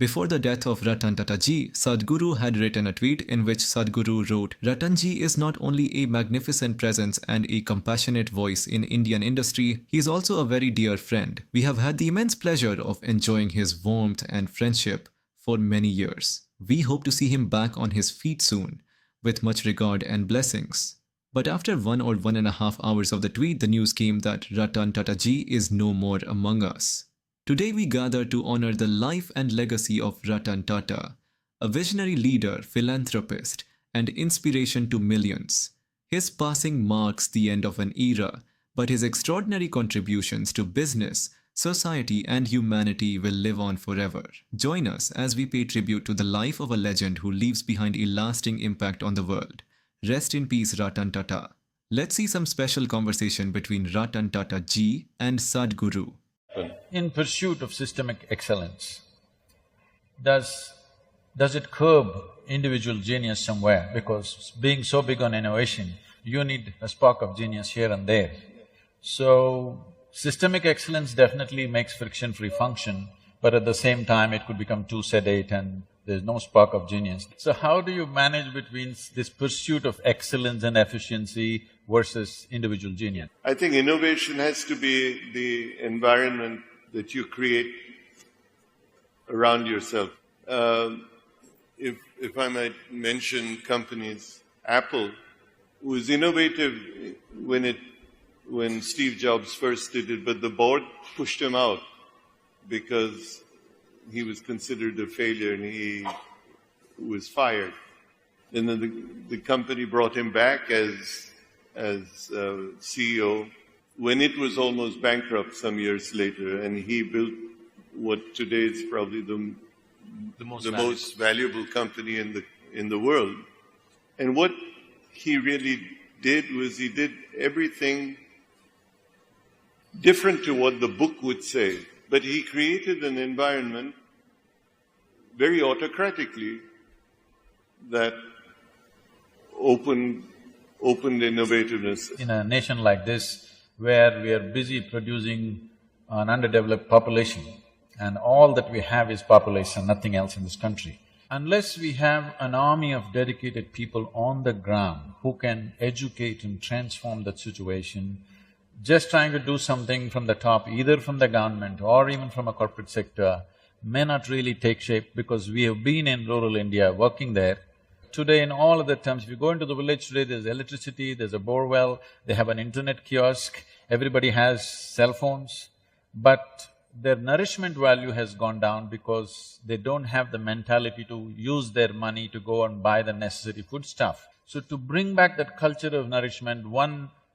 Before the death of Ratan Tata Ji, Sadhguru had written a tweet in which Sadhguru wrote, "Ratan Ji is not only a magnificent presence and a compassionate voice in Indian industry, he is also a very dear friend. We have had the immense pleasure of enjoying his warmth and friendship for many years. We hope to see him back on his feet soon, with much regard and blessings." But after 1 or 1.5 hours of the tweet, the news came that Ratan Tata Ji is no more among us. Today we gather to honor the life and legacy of Ratan Tata, a visionary leader, philanthropist, and inspiration to millions. His passing marks the end of an era, but his extraordinary contributions to business, society, and humanity will live on forever. Join us as we pay tribute to the life of a legend who leaves behind a lasting impact on the world. Rest in peace, Ratan Tata. Let's see some special conversation between Ratan Tata Ji and Sadhguru. In pursuit of systemic excellence, does it curb individual genius somewhere? Because being so big on innovation, you need a spark of genius here and there. So, systemic excellence definitely makes friction-free function, but at the same time it could become too sedate and there's no spark of genius. So how do you manage between this pursuit of excellence and efficiency versus individual genius? I think innovation has to be the environment that you create around yourself. If I might mention companies, Apple was innovative when Steve Jobs first did it, but the board pushed him out because he was considered a failure and he was fired. And then the company brought him back as CEO when it was almost bankrupt some years later, and he built what today is probably the most valuable company in the world. And what he really did was he did everything different to what the book would say, but he created an environment very autocratically that opened innovativeness. In a nation like this, where we are busy producing an underdeveloped population, and all that we have is population, nothing else in this country. Unless we have an army of dedicated people on the ground who can educate and transform that situation, just trying to do something from the top, either from the government or even from a corporate sector, may not really take shape, because we have been in rural India working there. Today, in all other terms, if you go into the village today, there's electricity, there's a bore well, they have an internet kiosk, everybody has cell phones, but their nourishment value has gone down because they don't have the mentality to use their money to go and buy the necessary foodstuff. So to bring back that culture of nourishment,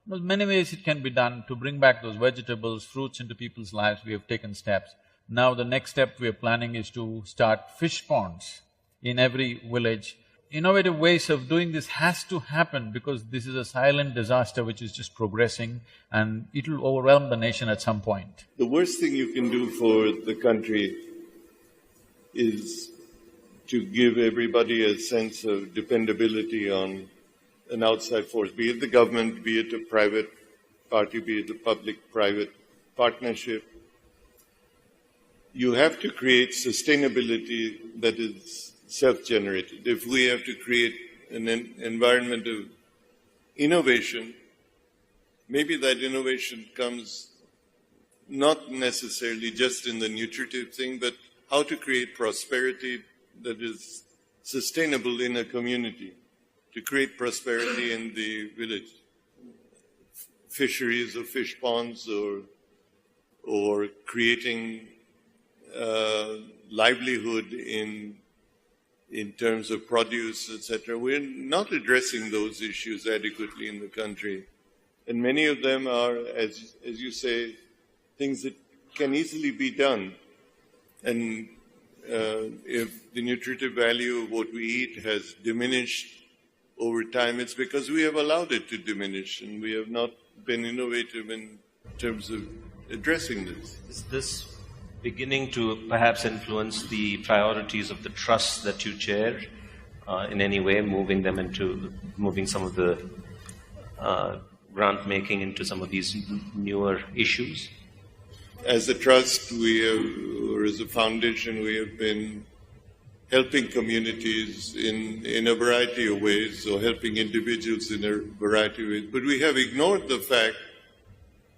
there's many ways it can be done. To bring back those vegetables, fruits into people's lives, we have taken steps. Now the next step we are planning is to start fish ponds in every village. Innovative ways of doing this has to happen, because this is a silent disaster which is just progressing and it'll overwhelm the nation at some point. The worst thing you can do for the country is to give everybody a sense of dependability on an outside force, be it the government, be it a private party, be it a public-private partnership. You have to create sustainability that is self-generated. If we have to create an environment of innovation, maybe that innovation comes not necessarily just in the nutritive thing, but how to create prosperity that is sustainable in a community, to create prosperity in the village. Fisheries or fish ponds, or creating livelihood in terms of produce, etc. We're not addressing those issues adequately in the country. And many of them are, as you say, things that can easily be done. And if the nutritive value of what we eat has diminished over time, it's because we have allowed it to diminish, and we have not been innovative in terms of addressing this. Is this beginning to perhaps influence the priorities of the trusts that you chair in any way, moving some of the grant making into some of these newer issues? As a trust, or as a foundation, we have been helping communities in a variety of ways, or helping individuals in a variety of ways. But we have ignored the fact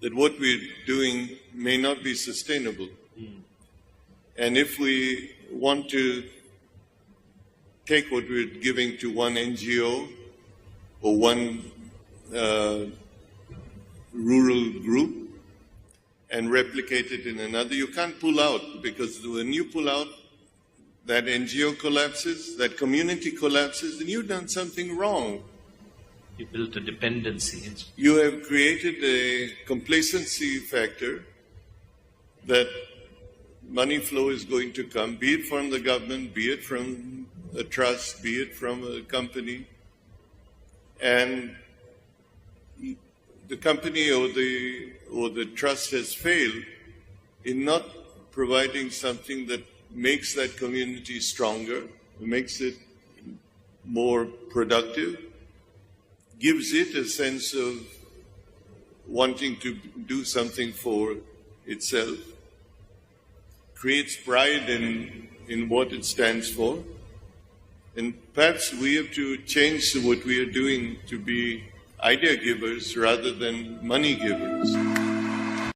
that what we're doing may not be sustainable. And if we want to take what we're giving to one NGO or one rural group and replicate it in another, you can't pull out, because when you pull out, that NGO collapses, that community collapses, then you've done something wrong. You built a dependency. You have created a complacency factor that money flow is going to come, be it from the government, be it from a trust, be it from a company, and the company or the trust has failed in not providing something that makes that community stronger, makes it more productive, gives it a sense of wanting to do something for itself, creates pride in what it stands for. And perhaps we have to change what we are doing to be idea givers rather than money givers.